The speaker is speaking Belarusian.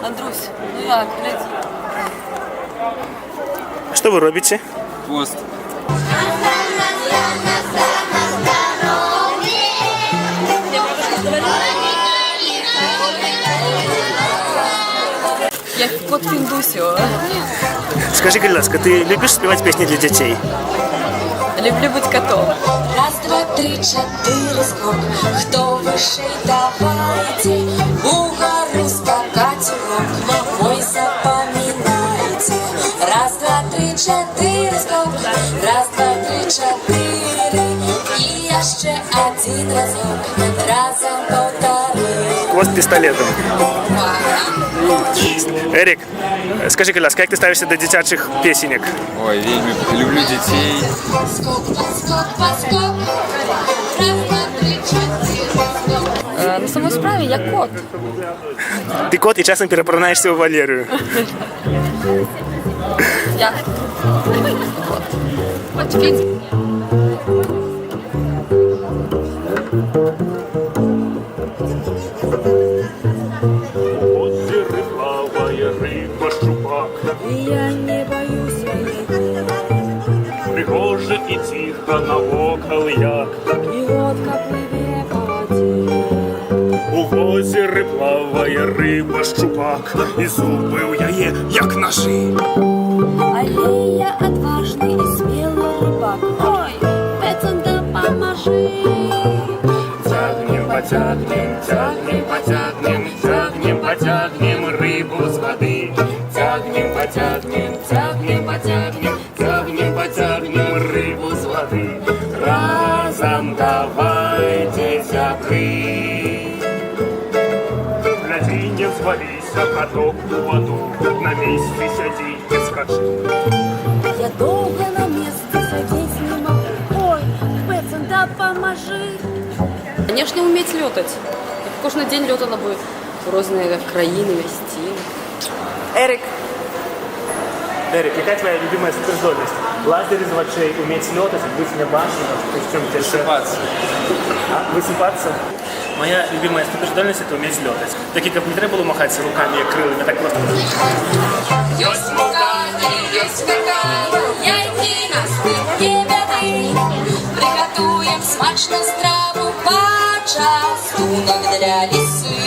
Андрусь, ну як, гляди. Що ви робите? Пост. Я кот Финдусио. Скажи, будь ласка, ти любиш співати пісні для дітей? Люблю быть котом. Раз, два, три, четыре, скок. Кто выше, давайте. Угору скакать урок мой запоминайте. Раз, два, три, четыре, скок. Раз, два, три, четыре. И еще один разок. Разом полторы. Хвост пістолетом. Ерік, скажи, будь ласка, як ти ставишся до дитячих пісенек? Ой, вельми люблю детей. Скок, подскок, подскок. Раз, два, три, четыре, скок. На самой справе я кот. Ти кот і часом перепронаєшся у Валерію. Я кот. Вот Финь. Озеро плаває риба щупак. Я не боюсь ее. Пригоже і тихо навокал як. И лодка плыве по воде. У озері плаває риба щупак. І зуби у яє, як ножи. Аллея отважный и смелый рыбак. Ой, Петсонда, поможи. Тягнем, потягнем, тягнем, потягнем, тягнем, потягнем рибу з води. Тягнем, потягнем, тягнем, потягнем, тягнем, потягнем рибу з води. Разом давайте зябри. Гляди, не взвалися, каток у воду. На місці сяди і скачи. Я долго на месте сидеть не могу. Ой, Петсонда, поможи. Конечно, уметь летать. Кожен день льотана бы в разные країни, містини. Эрик, какая твоя любимая суперздольность? Лазер из очей, уметь летать, быть на башне, то есть в чем тебе Высыпаться. Высыпаться? Моя любимая суперздольность — это уметь летать. Так как не треба було махать руками, крылами, так просто. Есть мукани, яйки на спинке беды. Приготуем смачную страву по частунок для лисы.